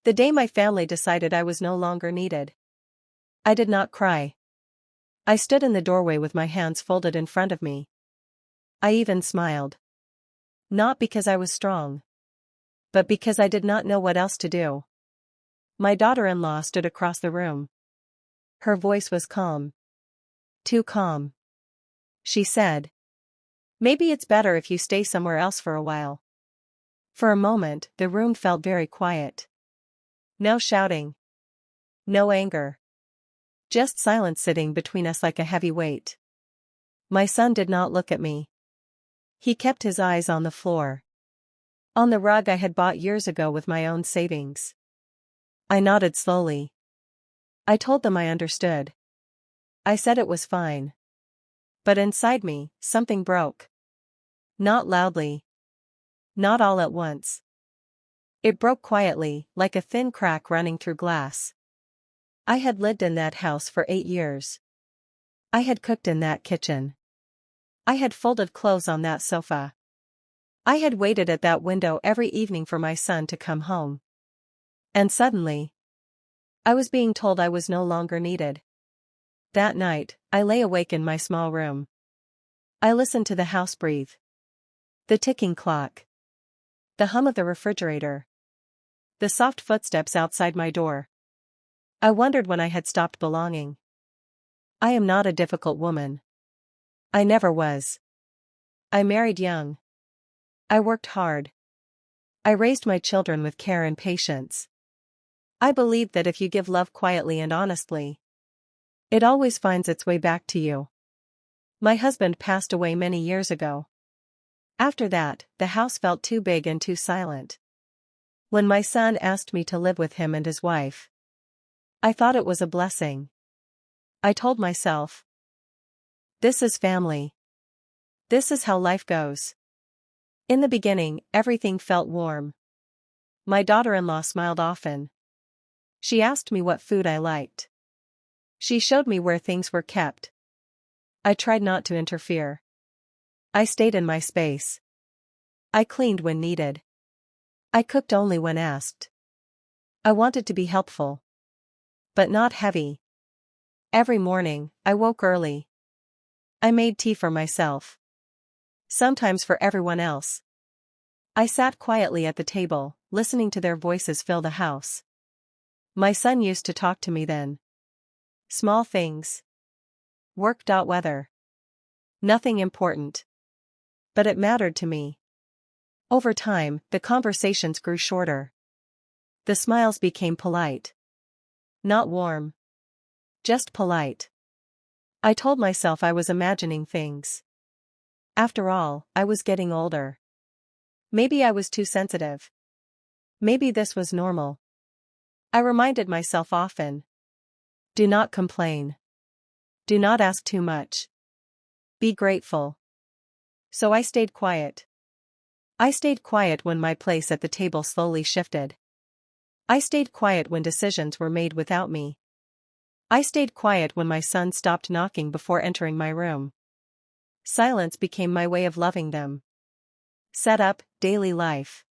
The day my family decided I was no longer needed. I did not cry. I stood in the doorway with my hands folded in front of me. I even smiled. Not because I was strong, but because I did not know what else to do. My daughter-in-law stood across the room. Her voice was calm. Too calm. She said, "Maybe it's better if you stay somewhere else for a while." For a moment, the room felt very quiet. No shouting. No anger. Just silence sitting between us like a heavy weight. My son did not look at me. He kept his eyes on the floor. On the rug I had bought years ago with my own savings. I nodded slowly. I told them I understood. I said it was fine. But inside me, something broke. Not loudly. Not all at once. It broke quietly, like a thin crack running through glass. I had lived in that house for 8 years. I had cooked in that kitchen. I had folded clothes on that sofa. I had waited at that window every evening for my son to come home. And suddenly, I was being told I was no longer needed. That night, I lay awake in my small room. I listened to the house breathe. The ticking clock. The hum of the refrigerator. The soft footsteps outside my door. I wondered when I had stopped belonging. I am not a difficult woman. I never was. I married young. I worked hard. I raised my children with care and patience. I believe that if you give love quietly and honestly, it always finds its way back to you. My husband passed away many years ago. After that, the house felt too big and too silent. When my son asked me to live with him and his wife, I thought it was a blessing. I told myself, this is family. This is how life goes. In the beginning, everything felt warm. My daughter-in-law smiled often. She asked me what food I liked. She showed me where things were kept. I tried not to interfere. I stayed in my space. I cleaned when needed. I cooked only when asked. I wanted to be helpful, but not heavy. Every morning, I woke early. I made tea for myself. Sometimes for everyone else. I sat quietly at the table, listening to their voices fill the house. My son used to talk to me then. Small things. Work. Weather. Nothing important. But it mattered to me. Over time, the conversations grew shorter. The smiles became polite. Not warm. Just polite. I told myself I was imagining things. After all, I was getting older. Maybe I was too sensitive. Maybe this was normal. I reminded myself often. Do not complain. Do not ask too much. Be grateful. So I stayed quiet. I stayed quiet when my place at the table slowly shifted. I stayed quiet when decisions were made without me. I stayed quiet when my son stopped knocking before entering my room. Silence became my way of loving them. Set up, daily life.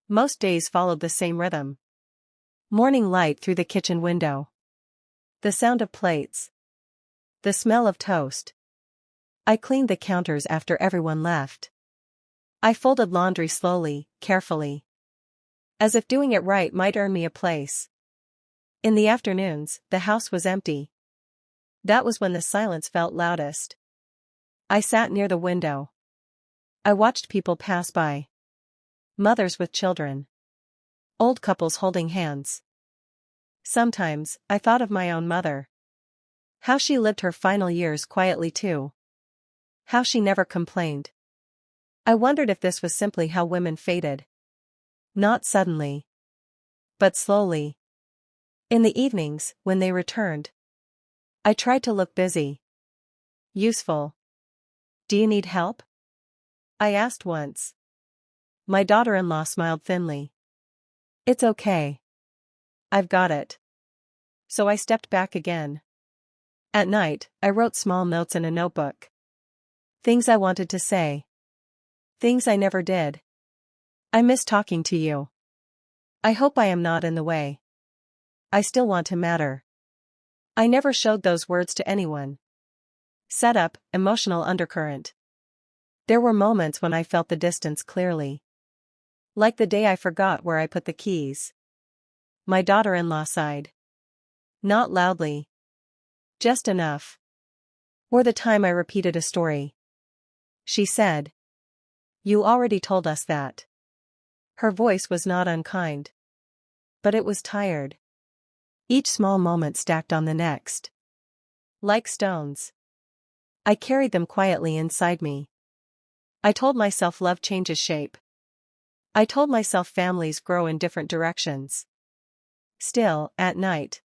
Most days followed the same rhythm. Morning light through the kitchen window. The sound of plates. The smell of toast. I cleaned the counters after everyone left. I folded laundry slowly, carefully. As if doing it right might earn me a place. In the afternoons, the house was empty. That was when the silence felt loudest. I sat near the window. I watched people pass by. Mothers with children. Old couples holding hands. Sometimes, I thought of my own mother. How she lived her final years quietly too. How she never complained. I wondered if this was simply how women faded. Not suddenly. But slowly. In the evenings, when they returned, I tried to look busy. Useful. Do you need help? I asked once. My daughter-in-law smiled thinly. It's okay. I've got it. So I stepped back again. At night, I wrote small notes in a notebook. Things I wanted to say. Things I never did. I miss talking to you. I hope I am not in the way. I still want to matter. I never showed those words to anyone. Set up, emotional undercurrent. There were moments when I felt the distance clearly. Like the day I forgot where I put the keys. My daughter-in-law sighed. Not loudly. Just enough. Or the time I repeated a story. She said. You already told us that. Her voice was not unkind. But it was tired. Each small moment stacked on the next. Like stones. I carried them quietly inside me. I told myself love changes shape. I told myself families grow in different directions. Still, at night,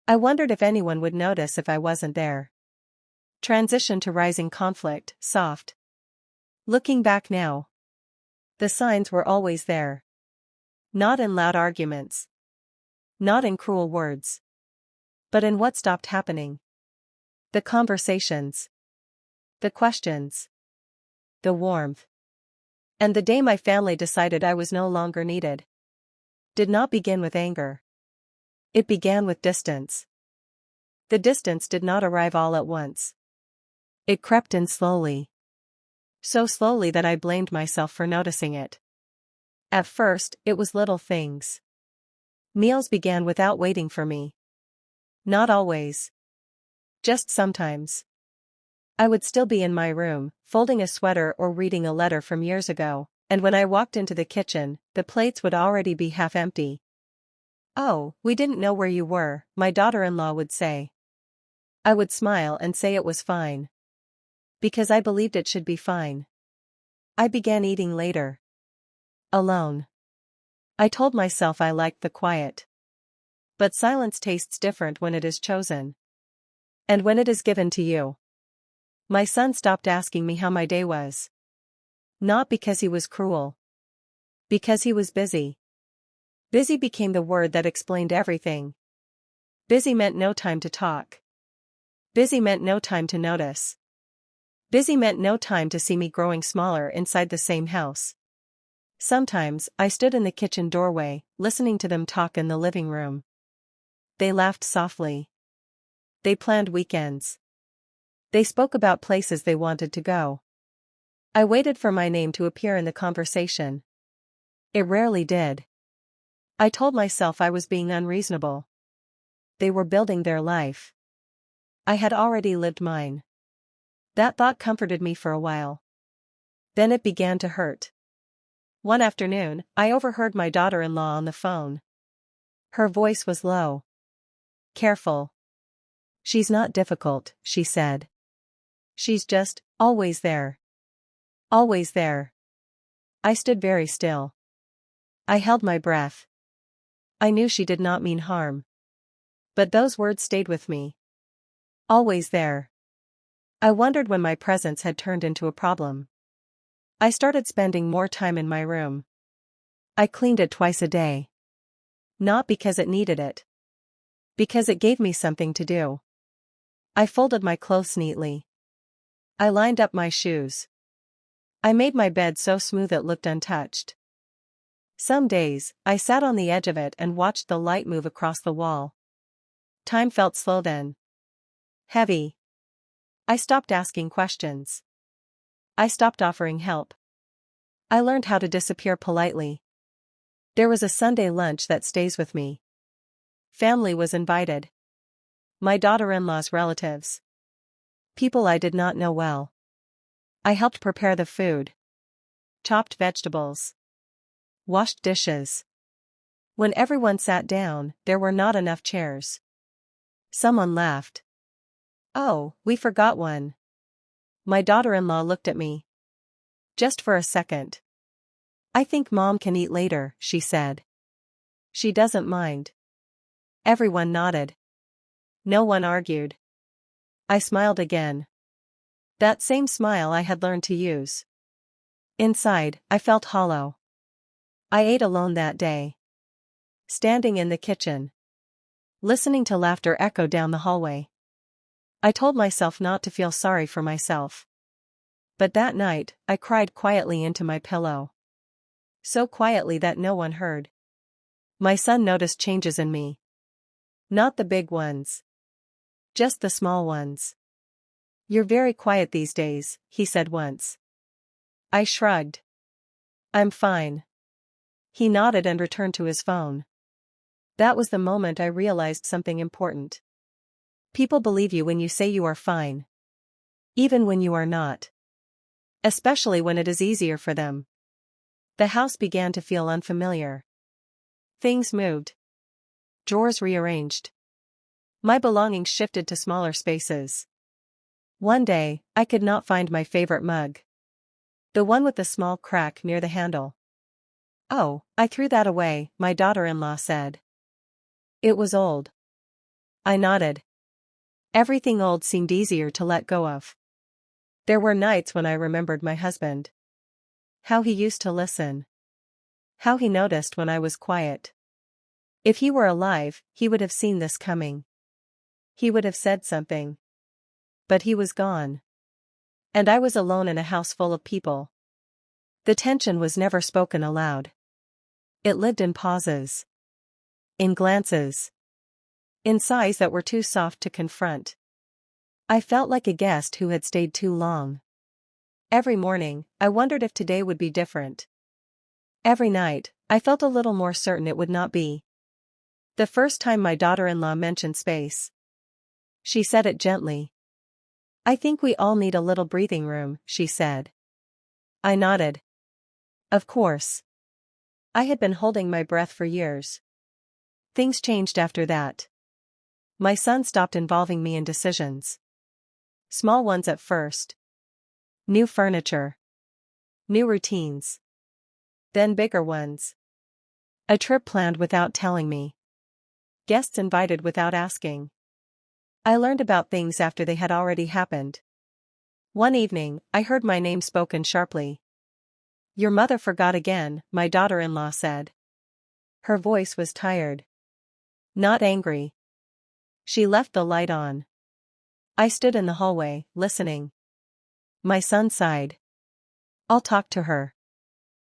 I wondered if anyone would notice if I wasn't there. Transition to rising conflict, soft. Looking back now, the signs were always there. Not in loud arguments. Not in cruel words. But in what stopped happening. The conversations. The questions. The warmth. And the day my family decided I was no longer needed did not begin with anger. It began with distance. The distance did not arrive all at once. It crept in slowly. So slowly that I blamed myself for noticing it. At first, it was little things. Meals began without waiting for me. Not always. Just sometimes. I would still be in my room, folding a sweater or reading a letter from years ago, and when I walked into the kitchen, the plates would already be half empty. Oh, we didn't know where you were, my daughter-in-law would say. I would smile and say it was fine. Because I believed it should be fine. I began eating later. Alone. I told myself I liked the quiet. But silence tastes different when it is chosen. And when it is given to you. My son stopped asking me how my day was. Not because he was cruel. Because he was busy. Busy became the word that explained everything. Busy meant no time to talk. Busy meant no time to notice. Busy meant no time to see me growing smaller inside the same house. Sometimes, I stood in the kitchen doorway, listening to them talk in the living room. They laughed softly. They planned weekends. They spoke about places they wanted to go. I waited for my name to appear in the conversation. It rarely did. I told myself I was being unreasonable. They were building their life. I had already lived mine. That thought comforted me for a while. Then it began to hurt. One afternoon, I overheard my daughter-in-law on the phone. Her voice was low. Careful. She's not difficult, she said. She's just, always there. Always there. I stood very still. I held my breath. I knew she did not mean harm. But those words stayed with me. Always there. I wondered when my presence had turned into a problem. I started spending more time in my room. I cleaned it twice a day. Not because it needed it. Because it gave me something to do. I folded my clothes neatly. I lined up my shoes. I made my bed so smooth it looked untouched. Some days, I sat on the edge of it and watched the light move across the wall. Time felt slow then. Heavy. I stopped asking questions. I stopped offering help. I learned how to disappear politely. There was a Sunday lunch that stays with me. Family was invited. My daughter-in-law's relatives. People I did not know well. I helped prepare the food. Chopped vegetables. Washed dishes. When everyone sat down, there were not enough chairs. Someone laughed. Oh, we forgot one. My daughter-in-law looked at me. Just for a second. I think Mom can eat later, she said. She doesn't mind. Everyone nodded. No one argued. I smiled again. That same smile I had learned to use. Inside, I felt hollow. I ate alone that day. Standing in the kitchen. Listening to laughter echo down the hallway. I told myself not to feel sorry for myself. But that night, I cried quietly into my pillow. So quietly that no one heard. My son noticed changes in me. Not the big ones. Just the small ones. "You're very quiet these days," he said once. I shrugged. "I'm fine." He nodded and returned to his phone. That was the moment I realized something important. People believe you when you say you are fine. Even when you are not. Especially when it is easier for them. The house began to feel unfamiliar. Things moved. Drawers rearranged. My belongings shifted to smaller spaces. One day, I could not find my favorite mug. The one with the small crack near the handle. "Oh, I threw that away," my daughter-in-law said. "It was old." I nodded. Everything old seemed easier to let go of. There were nights when I remembered my husband. How he used to listen. How he noticed when I was quiet. If he were alive, he would have seen this coming. He would have said something. But he was gone. And I was alone in a house full of people. The tension was never spoken aloud. It lived in pauses. In glances. In sighs that were too soft to confront. I felt like a guest who had stayed too long. Every morning, I wondered if today would be different. Every night, I felt a little more certain it would not be. The first time my daughter-in-law mentioned space. She said it gently. "I think we all need a little breathing room," she said. I nodded. Of course. I had been holding my breath for years. Things changed after that. My son stopped involving me in decisions. Small ones at first. New furniture. New routines. Then bigger ones. A trip planned without telling me. Guests invited without asking. I learned about things after they had already happened. One evening, I heard my name spoken sharply. "Your mother forgot again," my daughter-in-law said. Her voice was tired. Not angry. She left the light on. I stood in the hallway, listening. My son sighed. "I'll talk to her."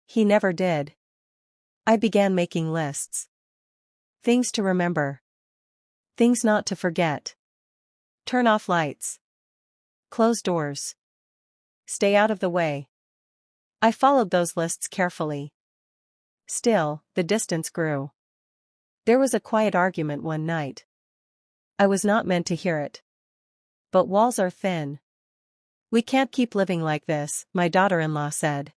He never did. I began making lists. Things to remember. Things not to forget. Turn off lights. Close doors. Stay out of the way. I followed those lists carefully. Still, the distance grew. There was a quiet argument one night. I was not meant to hear it. But walls are thin. "We can't keep living like this," my daughter-in-law said.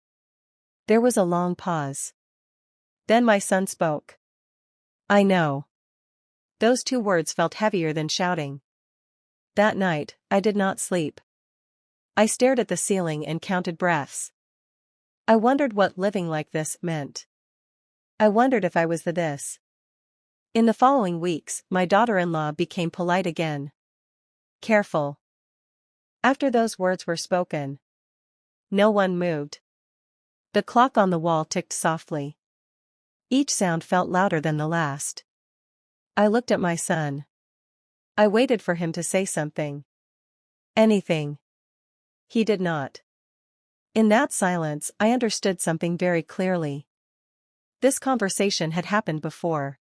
There was a long pause. Then my son spoke. "I know." Those two words felt heavier than shouting. That night, I did not sleep. I stared at the ceiling and counted breaths. I wondered what living like this meant. I wondered if I was the this. In the following weeks, my daughter-in-law became polite again. Careful. After those words were spoken, no one moved. The clock on the wall ticked softly. Each sound felt louder than the last. I looked at my son. I waited for him to say something. Anything. He did not. In that silence, I understood something very clearly. This conversation had happened before.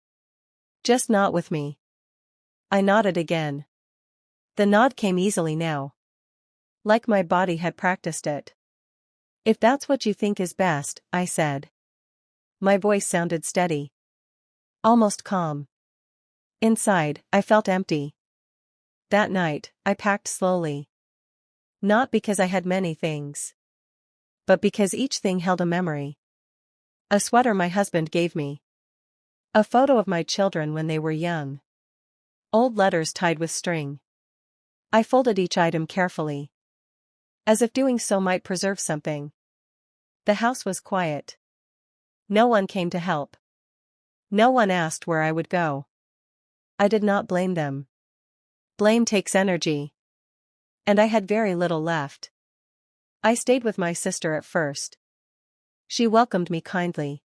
Just not with me. I nodded again. The nod came easily now. Like my body had practiced it. "If that's what you think is best," I said. My voice sounded steady. Almost calm. Inside, I felt empty. That night, I packed slowly. Not because I had many things. But because each thing held a memory. A sweater my husband gave me. A photo of my children when they were young. Old letters tied with string. I folded each item carefully. As if doing so might preserve something. The house was quiet. No one came to help. No one asked where I would go. I did not blame them. Blame takes energy. And I had very little left. I stayed with my sister at first. She welcomed me kindly.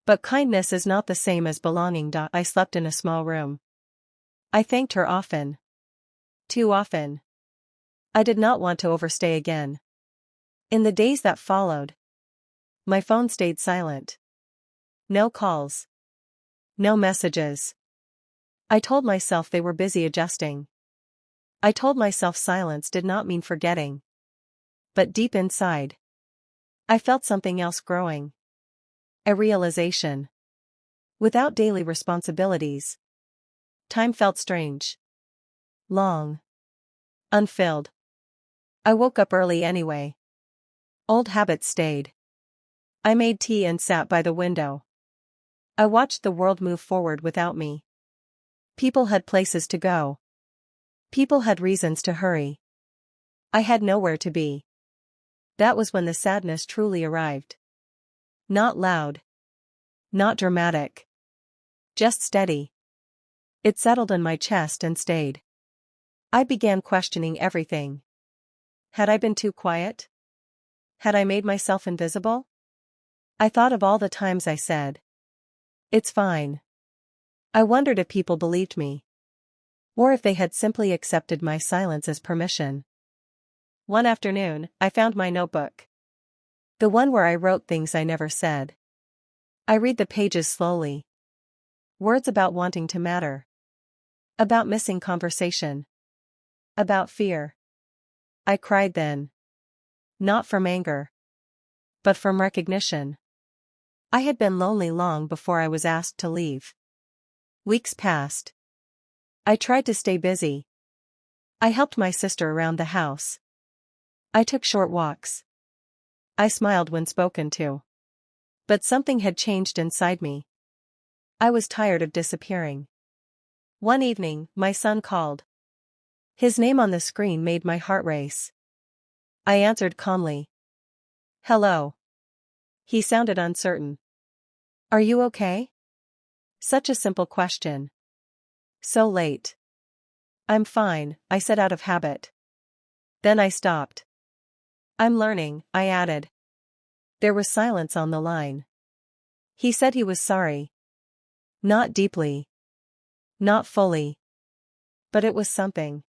But kindness is not the same as belonging. I slept in a small room. I thanked her often. Too often. I did not want to overstay again. In the days that followed, my phone stayed silent. No calls. No messages. I told myself they were busy adjusting. I told myself silence did not mean forgetting. But deep inside, I felt something else growing. A realization. Without daily responsibilities, time felt strange. Long. Unfilled. I woke up early anyway. Old habits stayed. I made tea and sat by the window. I watched the world move forward without me. People had places to go. People had reasons to hurry. I had nowhere to be. That was when the sadness truly arrived. Not loud. Not dramatic. Just steady. It settled in my chest and stayed. I began questioning everything. Had I been too quiet? Had I made myself invisible? I thought of all the times I said, "It's fine." I wondered if people believed me. Or if they had simply accepted my silence as permission. One afternoon, I found my notebook. The one where I wrote things I never said. I read the pages slowly. Words about wanting to matter. About missing conversation. About fear. I cried then. Not from anger. But from recognition. I had been lonely long before I was asked to leave. Weeks passed. I tried to stay busy. I helped my sister around the house. I took short walks. I smiled when spoken to. But something had changed inside me. I was tired of disappearing. One evening, my son called. His name on the screen made my heart race. I answered calmly. "Hello." He sounded uncertain. "Are you okay?" Such a simple question. So late. "I'm fine," I said out of habit. Then I stopped. "I'm learning," I added. There was silence on the line. He said he was sorry. Not deeply. Not fully. But it was something.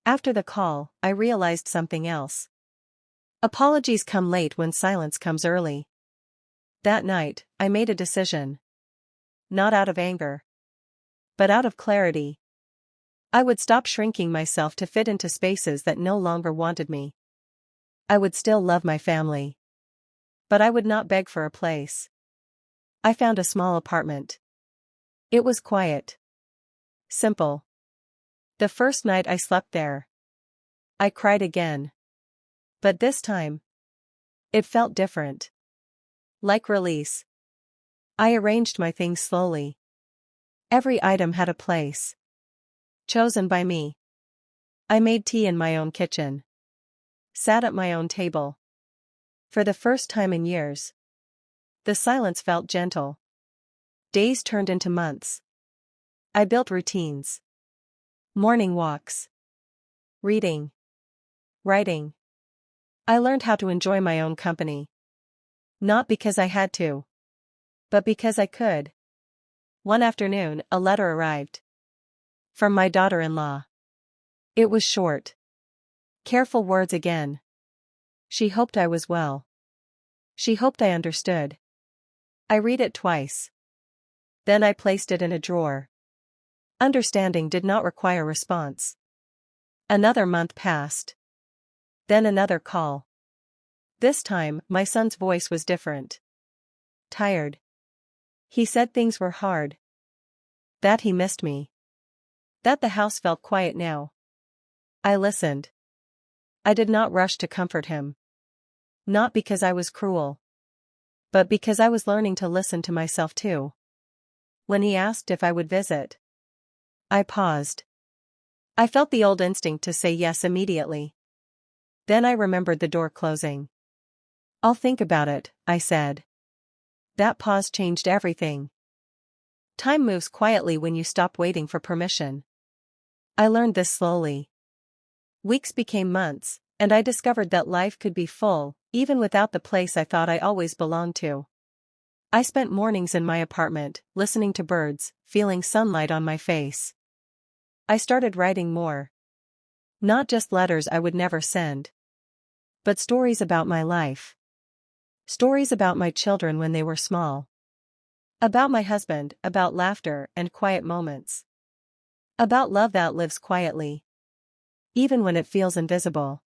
After the call, I realized something else. Apologies come late when silence comes early. That night, I made a decision. Not out of anger. But out of clarity. I would stop shrinking myself to fit into spaces that no longer wanted me. I would still love my family. But I would not beg for a place. I found a small apartment. It was quiet. Simple. The first night I slept there, I cried again. But this time, it felt different. Like release. I arranged my things slowly. Every item had a place. Chosen by me. I made tea in my own kitchen. Sat at my own table. For the first time in years. The silence felt gentle. Days turned into months. I built routines. Morning walks. Reading. Writing. I learned how to enjoy my own company. Not because I had to. But because I could. One afternoon, a letter arrived. From my daughter-in-law. It was short. Careful words again. She hoped I was well. She hoped I understood. I read it twice. Then I placed it in a drawer. Understanding did not require response. Another month passed. Then another call. This time, my son's voice was different. Tired. He said things were hard. That he missed me. That the house felt quiet now. I listened. I did not rush to comfort him. Not because I was cruel. But because I was learning to listen to myself too. When he asked if I would visit, I paused. I felt the old instinct to say yes immediately. Then I remembered the door closing. "I'll think about it," I said. That pause changed everything. Time moves quietly when you stop waiting for permission. I learned this slowly. Weeks became months, and I discovered that life could be full, even without the place I thought I always belonged to. I spent mornings in my apartment, listening to birds, feeling sunlight on my face. I started writing more. Not just letters I would never send. But stories about my life. Stories about my children when they were small. About my husband, about laughter and quiet moments. About love that lives quietly, even when it feels invisible.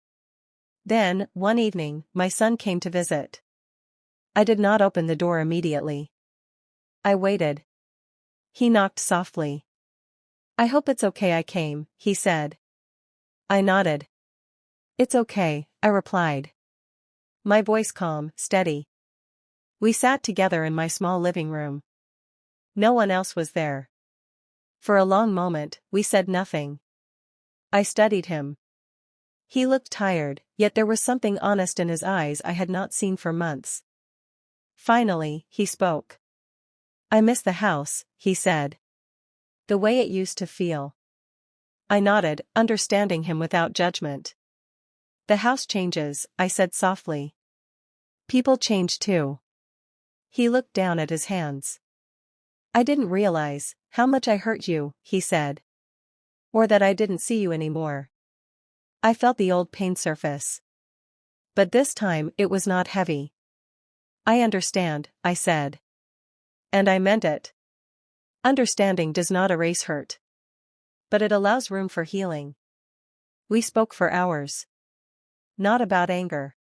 Then, one evening, my son came to visit. I did not open the door immediately. I waited. He knocked softly. "I hope it's okay I came," he said. I nodded. "It's okay," I replied. My voice calm, steady. We sat together in my small living room. No one else was there. For a long moment, we said nothing. I studied him. He looked tired, yet there was something honest in his eyes I had not seen for months. Finally, he spoke. "I miss the house," he said. "The way it used to feel." I nodded, understanding him without judgment. "The house changes," I said softly. "People change too." He looked down at his hands. "I didn't realize how much I hurt you," he said. "Or that I didn't see you anymore." I felt the old pain surface. But this time it was not heavy. "I understand," I said. And I meant it. Understanding does not erase hurt. But it allows room for healing. We spoke for hours. Not about anger.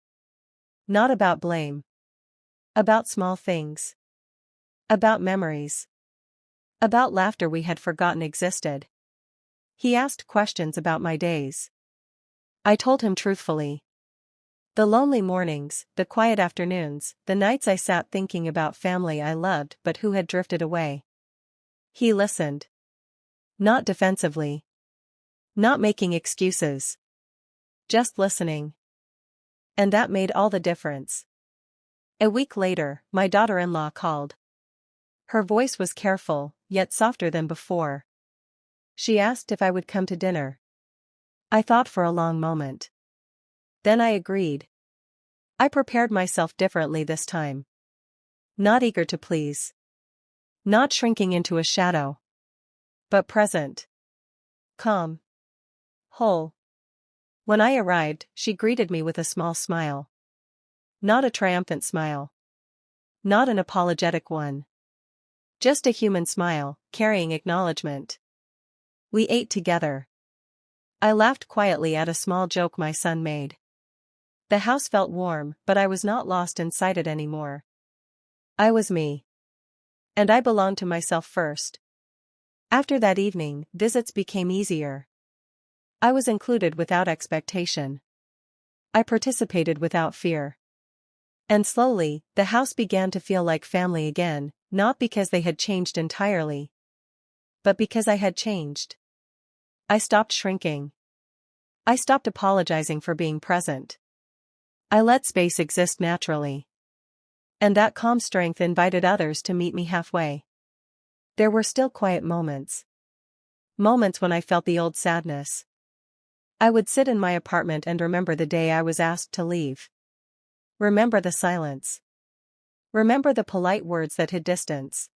Not about blame. About small things. About memories. About laughter we had forgotten existed. He asked questions about my days. I told him truthfully. The lonely mornings, the quiet afternoons, the nights I sat thinking about family I loved but who had drifted away. He listened. Not defensively. Not making excuses. Just listening. And that made all the difference. A week later, my daughter-in-law called. Her voice was careful, yet softer than before. She asked if I would come to dinner. I thought for a long moment. Then I agreed. I prepared myself differently this time. Not eager to please. Not shrinking into a shadow. But present. Calm. Whole. When I arrived, she greeted me with a small smile. Not a triumphant smile. Not an apologetic one. Just a human smile, carrying acknowledgement. We ate together. I laughed quietly at a small joke my son made. The house felt warm, but I was not lost inside it anymore. I was me. And I belonged to myself first. After that evening, visits became easier. I was included without expectation. I participated without fear. And slowly, the house began to feel like family again, not because they had changed entirely, but because I had changed. I stopped shrinking. I stopped apologizing for being present. I let space exist naturally. And that calm strength invited others to meet me halfway. There were still quiet moments. Moments when I felt the old sadness. I would sit in my apartment and remember the day I was asked to leave. Remember the silence. Remember the polite words that hid distance.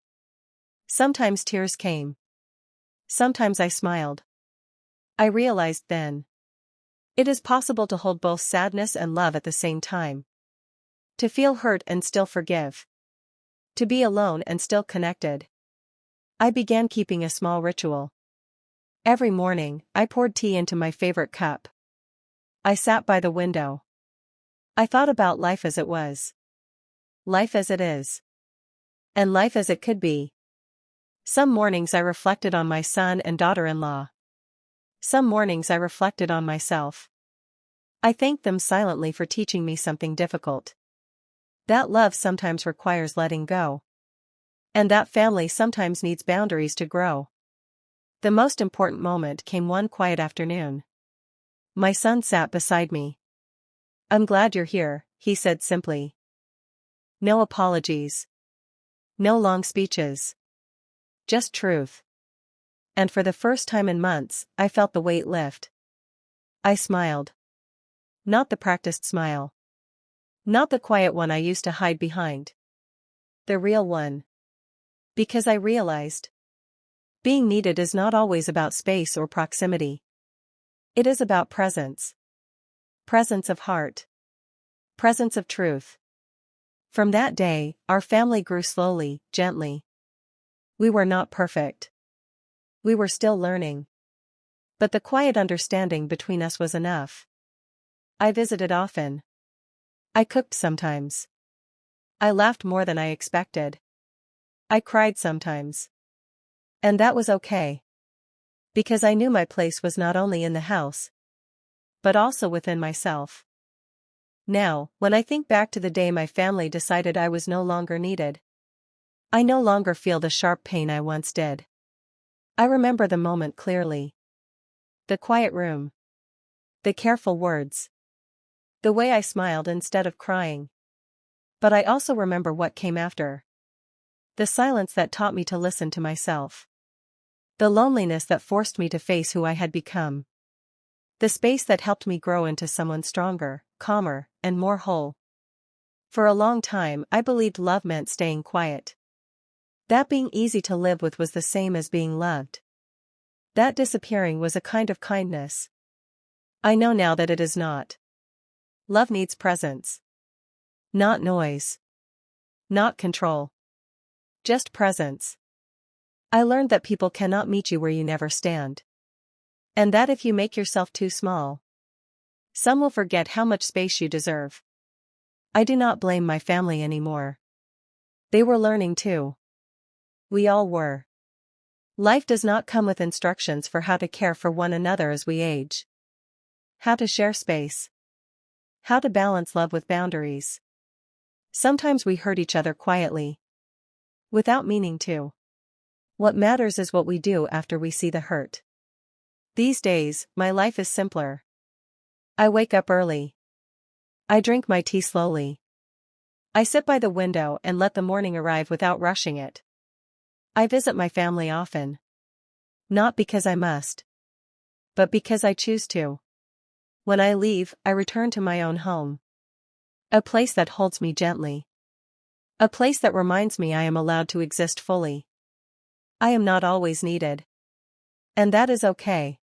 Sometimes tears came. Sometimes I smiled. I realized then. It is possible to hold both sadness and love at the same time. To feel hurt and still forgive. To be alone and still connected. I began keeping a small ritual. Every morning, I poured tea into my favorite cup. I sat by the window. I thought about life as it was. Life as it is. And life as it could be. Some mornings I reflected on my son and daughter-in-law. Some mornings I reflected on myself. I thanked them silently for teaching me something difficult. That love sometimes requires letting go. And that family sometimes needs boundaries to grow. The most important moment came one quiet afternoon. My son sat beside me. "I'm glad you're here," he said simply. No apologies. No long speeches. Just truth. And for the first time in months, I felt the weight lift. I smiled. Not the practiced smile. Not the quiet one I used to hide behind. The real one. Because I realized. Being needed is not always about space or proximity. It is about presence. Presence of heart. Presence of truth. From that day, our family grew slowly, gently. We were not perfect. We were still learning. But the quiet understanding between us was enough. I visited often. I cooked sometimes. I laughed more than I expected. I cried sometimes. And that was okay. Because I knew my place was not only in the house, but also within myself. Now, when I think back to the day my family decided I was no longer needed, I no longer feel the sharp pain I once did. I remember the moment clearly. The quiet room. The careful words. The way I smiled instead of crying. But I also remember what came after. The silence that taught me to listen to myself. The loneliness that forced me to face who I had become. The space that helped me grow into someone stronger, calmer, and more whole. For a long time, I believed love meant staying quiet. That being easy to live with was the same as being loved. That disappearing was a kind of kindness. I know now that it is not. Love needs presence. Not noise. Not control. Just presence. I learned that people cannot meet you where you never stand. And that if you make yourself too small, some will forget how much space you deserve. I do not blame my family anymore. They were learning too. We all were. Life does not come with instructions for how to care for one another as we age. How to share space. How to balance love with boundaries. Sometimes we hurt each other quietly. Without meaning to. What matters is what we do after we see the hurt. These days, my life is simpler. I wake up early. I drink my tea slowly. I sit by the window and let the morning arrive without rushing it. I visit my family often. Not because I must, but because I choose to. When I leave, I return to my own home. A place that holds me gently. A place that reminds me I am allowed to exist fully. I am not always needed. And that is okay.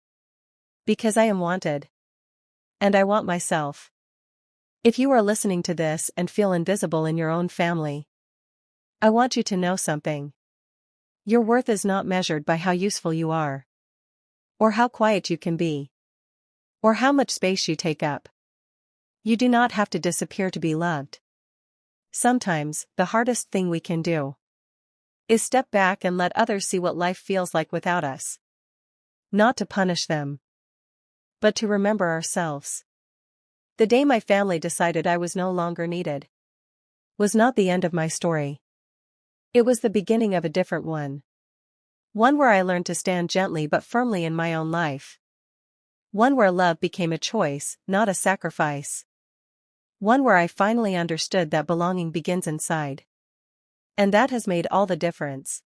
Because I am wanted. And I want myself. If you are listening to this and feel invisible in your own family, I want you to know something. Your worth is not measured by how useful you are. Or how quiet you can be. Or how much space you take up. You do not have to disappear to be loved. Sometimes, the hardest thing we can do is step back and let others see what life feels like without us. Not to punish them, but to remember ourselves. The day my family decided I was no longer needed was not the end of my story. It was the beginning of a different one. One where I learned to stand gently but firmly in my own life. One where love became a choice, not a sacrifice. One where I finally understood that belonging begins inside. And that has made all the difference.